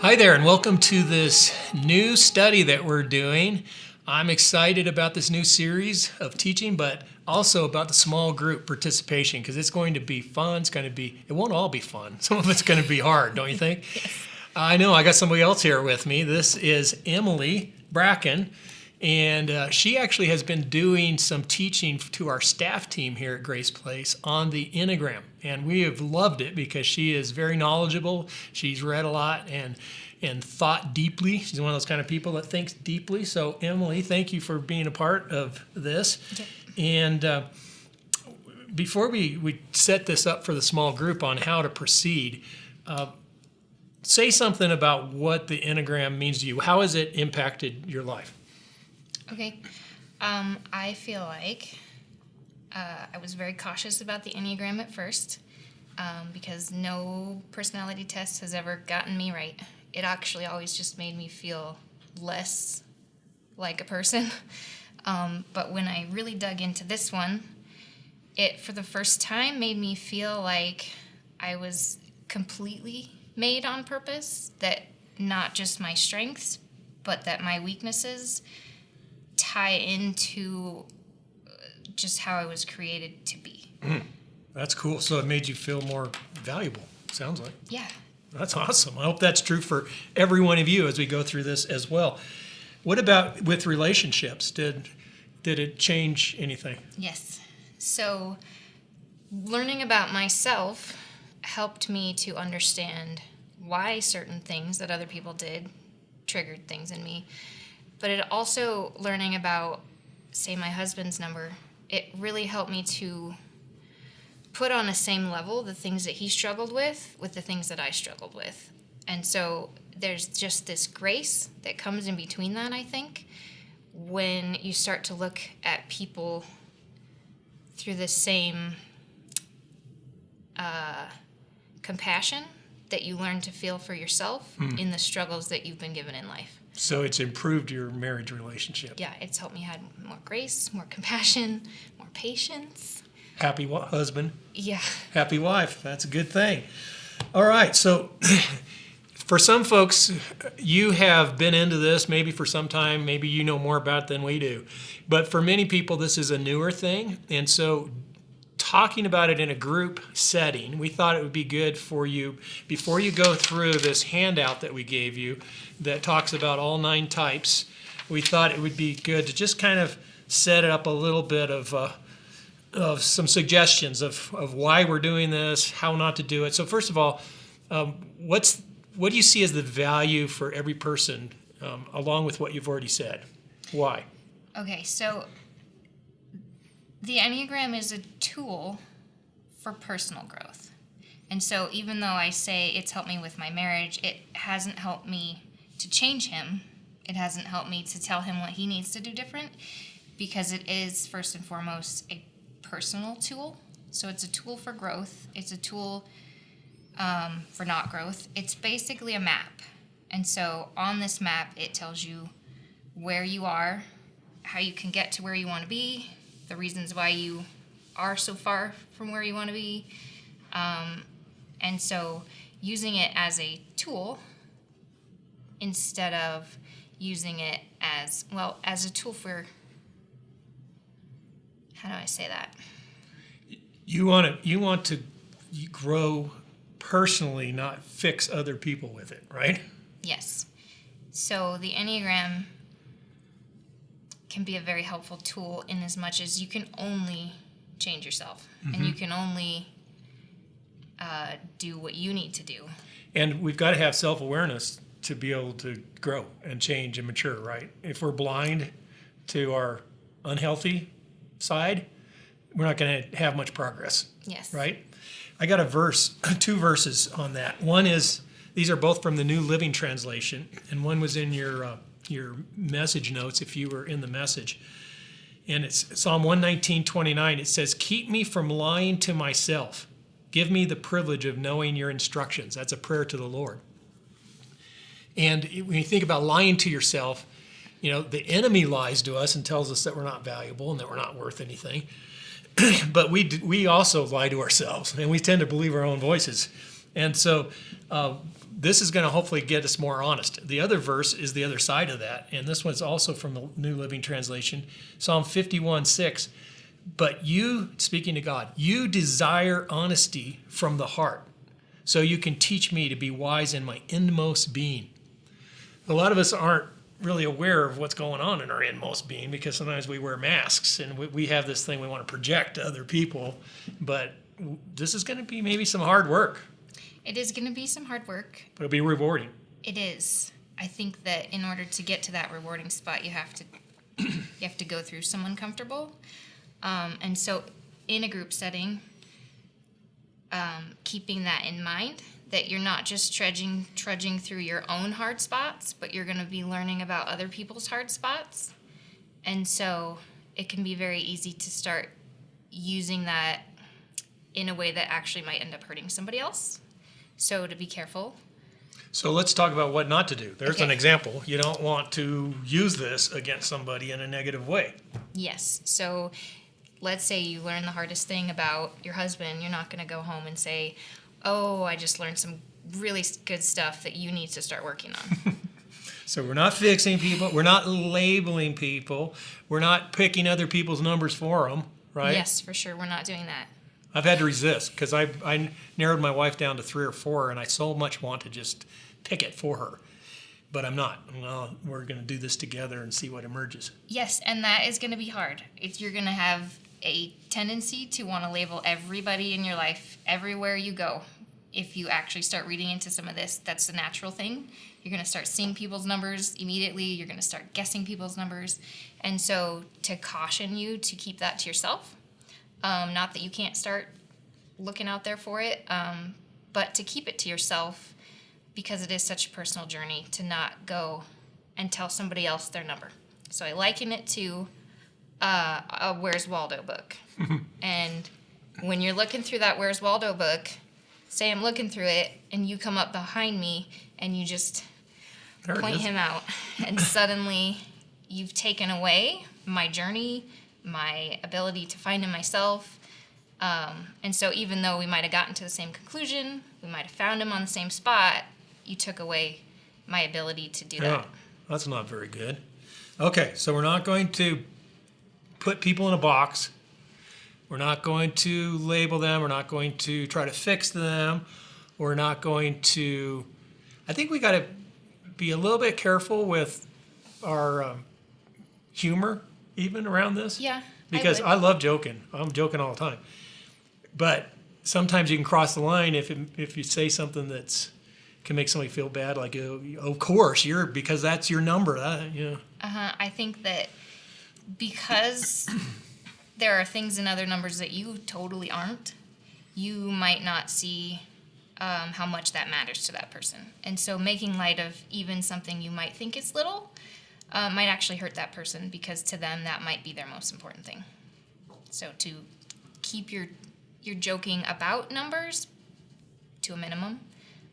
Hi there, and welcome to this new study that we're doing. I'm excited about this new series of teaching, but also about the small group participation because it's going to be fun. It won't all be fun. Some of it's going to be hard, don't you think? Yes. I know, I got somebody else here with me. This is Emily Bracken, and she actually has been doing some teaching to our staff team here at Grace Place on the Enneagram. And we have loved it because she is very knowledgeable. She's read a lot and thought deeply. She's one of those kind of people that thinks deeply. So Emily, thank you for being a part of this. Yep. And before we set this up for the small group on how to proceed, say something about what the Enneagram means to you. How has it impacted your life? Okay. I feel like I was very cautious about the Enneagram at first because no personality test has ever gotten me right. It actually always just made me feel less like a person. But when I really dug into this one, it, for the first time, made me feel like I was completely made on purpose, that not just my strengths, but that my weaknesses tie into just how I was created to be. That's cool. So it made you feel more valuable, sounds like. Yeah. That's awesome. I hope that's true for every one of you as we go through this as well. What about with relationships? Did it change anything? Yes. So learning about myself helped me to understand why certain things that other people did triggered things in me. But it also, learning about, say, my husband's number, it really helped me to put on the same level the things that he struggled with the things that I struggled with. And so there's just this grace that comes in between that, I think, when you start to look at people through the same compassion that you learn to feel for yourself in the struggles that you've been given in life. So it's improved your marriage relationship. Yeah, it's helped me have more grace, more compassion, more patience. Happy husband, Yeah. happy wife. That's a good thing. All right. So for some folks, you have been into this maybe for some time. Maybe you know more about it than we do. But for many people, this is a newer thing. And so talking about it in a group setting, we thought it would be good for you, before you go through this handout that we gave you that talks about all 9 types, we thought it would be good to just kind of set it up a little bit of some suggestions of why we're doing this, how not to do it. So first of all, what do you see as the value for every person, along with what you've already said? Why? Okay, so the Enneagram is a tool for personal growth. And so even though I say it's helped me with my marriage, it hasn't helped me to change him. It hasn't helped me to tell him what he needs to do different, because it is first and foremost a personal tool. So it's a tool for growth. It's a tool for not growth. It's basically a map. And so on this map, it tells you where you are, how you can get to where you want to be, the reasons why you are so far from where you want to be. And so using it as a tool instead of using it as a tool for, how do I say that? You want to grow personally, not fix other people with it, right? Yes. So the Enneagram can be a very helpful tool in as much as you can only change yourself, and you can only do what you need to do. And we've got to have self-awareness to be able to grow and change and mature, right? If we're blind to our unhealthy side, we're not going to have much progress. Yes. Right? I got two verses on that. One is, these are both from the New Living Translation, and one was in your message notes if you were in the message. And it's Psalm 119:29. It says, "Keep me from lying to myself. Give me the privilege of knowing your instructions." That's a prayer to the Lord. And when you think about lying to yourself, the enemy lies to us and tells us that we're not valuable and that we're not worth anything. But we also lie to ourselves, and we tend to believe our own voices. And so this is going to hopefully get us more honest. The other verse is the other side of that, and this one's also from the New Living Translation, Psalm 51:6. But you, speaking to God, you desire honesty from the heart, so you can teach me to be wise in my inmost being. A lot of us aren't really aware of what's going on in our inmost being because sometimes we wear masks and we have this thing we want to project to other people, but this is going to be maybe some hard work. It is going to be some hard work. But it'll be rewarding. It is. I think that in order to get to that rewarding spot, you have to go through some uncomfortable. And so in a group setting, keeping that in mind, that you're not just trudging through your own hard spots, but you're going to be learning about other people's hard spots. And so it can be very easy to start using that in a way that actually might end up hurting somebody else. So to be careful. So let's talk about what not to do. There's an Okay. example. You don't want to use this against somebody in a negative way. Yes. So let's say you learn the hardest thing about your husband. You're not going to go home and say, oh, I just learned some really good stuff that you need to start working on. So we're not fixing people. We're not labeling people. We're not picking other people's numbers for them, right? Yes, for sure. We're not doing that. I've had to resist because I narrowed my wife down to 3 or 4, and I so much want to just pick it for her. But I'm not. No, we're going to do this together and see what emerges. Yes, and that is going to be hard. You're going to have a tendency to want to label everybody in your life everywhere you go. If you actually start reading into some of this, that's the natural thing. You're going to start seeing people's numbers immediately. You're going to start guessing people's numbers. And so to caution you to keep that to yourself, not that you can't start looking out there for it, but to keep it to yourself because it is such a personal journey to not go and tell somebody else their number. So I liken it to a Where's Waldo book. And when you're looking through that Where's Waldo book, say I'm looking through it and you come up behind me and you just There it point is. him out, and suddenly you've taken away my journey, my ability to find him myself. And so even though we might have gotten to the same conclusion, we might have found him on the same spot, you took away my ability to do Yeah, that. that's not very good. Okay, so we're not going to put people in a box. We're not going to label them. We're not going to try to fix them. We're not going to... I think we got to be a little bit careful with our humor even around this. Yeah, Because I I love joking. I'm joking all the time. But sometimes you can cross the line if you say something that's can make somebody feel bad, like, oh, of course, because that's your number. I think that because there are things in other numbers that you totally aren't, you might not see how much that matters to that person. And so making light of even something you might think is little might actually hurt that person, because to them that might be their most important thing. So to keep your joking about numbers to a minimum,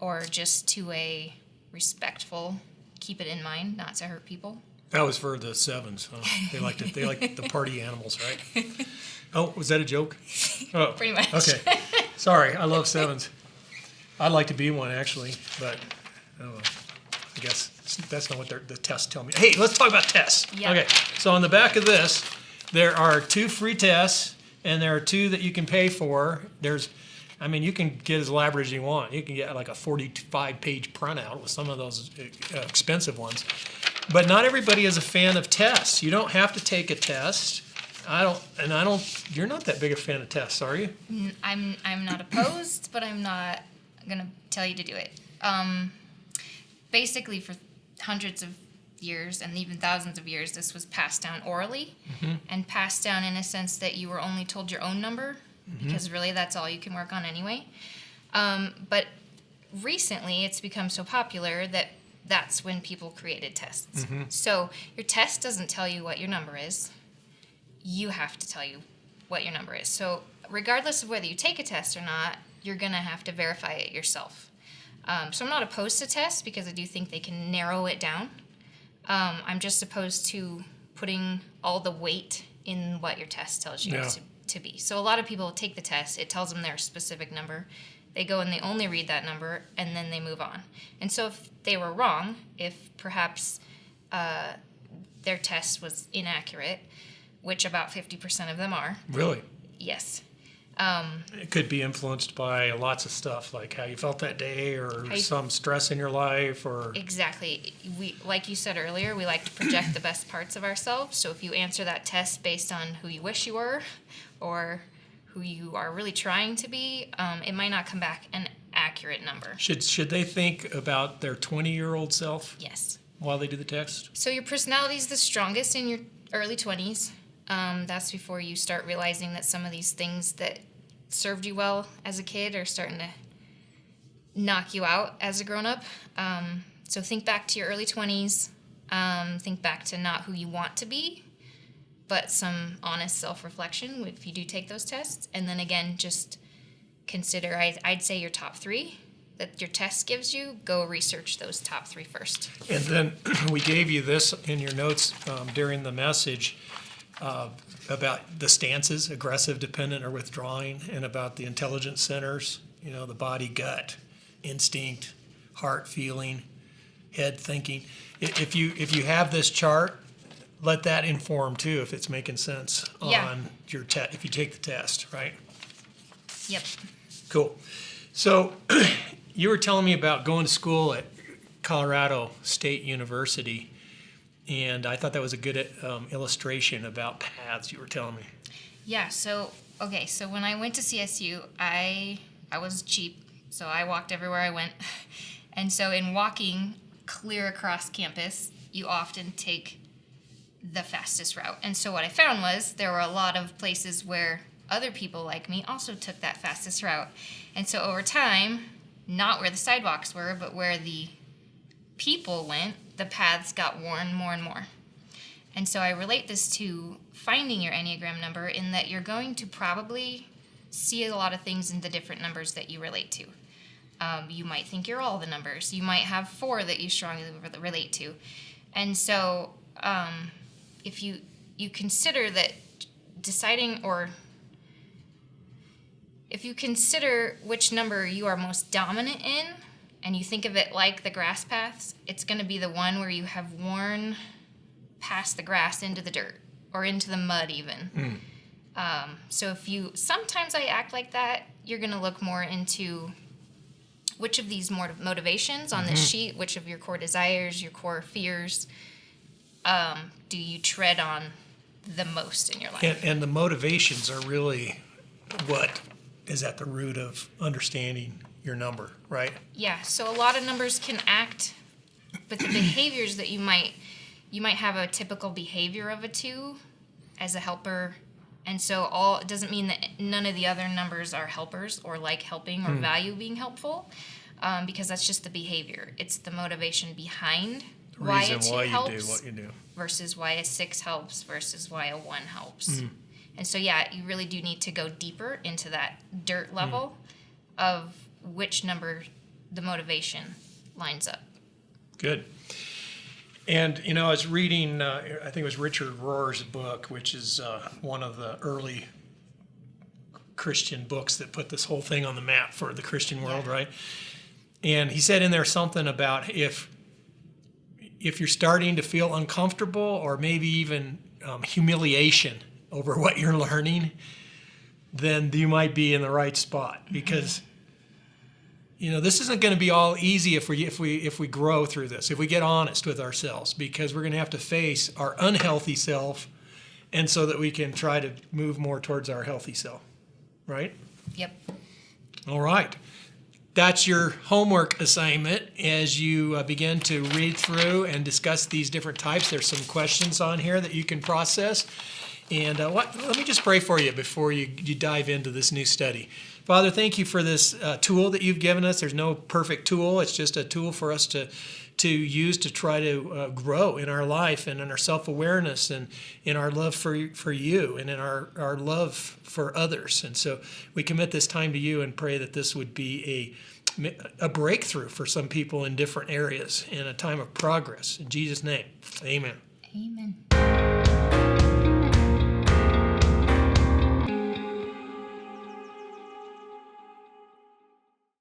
or just to a respectful, keep it in mind, not to hurt people. That was for the sevens. They like the party animals, right? Oh, was that a joke? Oh, Pretty much. Okay. Sorry, I love sevens. I'd like to be one, actually, but oh, well. I guess that's not what the tests tell me. Hey, let's talk about tests. Yeah. Okay, so on the back of this, there are 2 free tests, and there are 2 that you can pay for. You can get as elaborate as you want. You can get like a 45-page printout with some of those expensive ones. But not everybody is a fan of tests. You don't have to take a test. You're not that big a fan of tests, are you? I'm not opposed, but I'm not gonna tell you to do it. Basically, for hundreds of years and even thousands of years, this was passed down orally, and passed down in a sense that you were only told your own number, because really that's all you can work on anyway. But recently, it's become so popular that that's when people created tests. So your test doesn't tell you what your number is. You have to tell you what your number is. So regardless of whether you take a test or not, you're going to have to verify it yourself. So I'm not opposed to tests, because I do think they can narrow it down. I'm just opposed to putting all the weight in what your test tells you Yeah. to be. So a lot of people take the test. It tells them their specific number. They go and they only read that number, and then they move on. And so if they were wrong, if perhaps their test was inaccurate, which about 50% of them are. Really? Yes. It could be influenced by lots of stuff, like how you felt that day, or some stress in your life, or... Exactly. We, like you said earlier, we like to project the best parts of ourselves. So if you answer that test based on who you wish you were, or who you are really trying to be, it might not come back an accurate number. Should they think about their 20-year-old self Yes. while they do the test? So your personality is the strongest in your early 20s. That's before you start realizing that some of these things that served you well as a kid are starting to knock you out as a grown-up. So think back to your early 20s. Think back to not who you want to be, but some honest self-reflection if you do take those tests. And then again, just consider, I'd say your top 3 that your test gives you, go research those top 3 first. And then we gave you this in your notes during the message about the stances, aggressive, dependent, or withdrawing, and about the intelligence centers, the body, gut, instinct, heart, feeling, head, thinking. If you have this chart, let that inform too if it's making sense on your test, if you take the test, right? Yep. Cool. So you were telling me about going to school at Colorado State University, and I thought that was a good illustration about paths you were telling me. Yeah, so when I went to CSU, I was cheap, so I walked everywhere I went. And so in walking clear across campus, you often take the fastest route. And so what I found was there were a lot of places where other people like me also took that fastest route. And so over time, not where the sidewalks were, but where the people went, the paths got worn more and more. And so I relate this to finding your Enneagram number in that you're going to probably see a lot of things in the different numbers that you relate to. You might think you're all the numbers. You might have 4 that you strongly relate to. And so if you consider that deciding, or if you consider which number you are most dominant in, and you think of it like the grass paths, it's going to be the one where you have worn past the grass into the dirt, or into the mud even. So sometimes I act like that, you're going to look more into which of these motivations on this sheet, which of your core desires, your core fears, do you tread on the most in your life? And the motivations are really what is at the root of understanding your number, right? Yeah, so a lot of numbers can act, but the behaviors that you might have a typical behavior of a 2 as a helper. And so it doesn't mean that none of the other numbers are helpers or like helping or value being helpful, because that's just the behavior. It's the motivation behind why a 2 helps you do what you do versus why a 6 helps versus why a 1 helps. And so, yeah, you really do need to go deeper into that dirt level of which number the motivation lines up. Good. And, I was reading, I think it was Richard Rohr's book, which is one of the early Christian books that put this whole thing on the map for the Christian world, right? And he said in there something about if you're starting to feel uncomfortable or maybe even humiliation over what you're learning, then you might be in the right spot, because this isn't going to be all easy if we grow through this, if we get honest with ourselves, because we're going to have to face our unhealthy self, and so that we can try to move more towards our healthy self, right? Yep. All right. That's your homework assignment as you begin to read through and discuss these different types. There's some questions on here that you can process. And let me just pray for you before you dive into this new study. Father, thank you for this tool that you've given us. There's no perfect tool. It's just a tool for us to use to try to grow in our life and in our self-awareness and in our love for you and in our love for others. And so we commit this time to you and pray that this would be a breakthrough for some people in different areas and a time of progress. In Jesus' name, amen. Amen.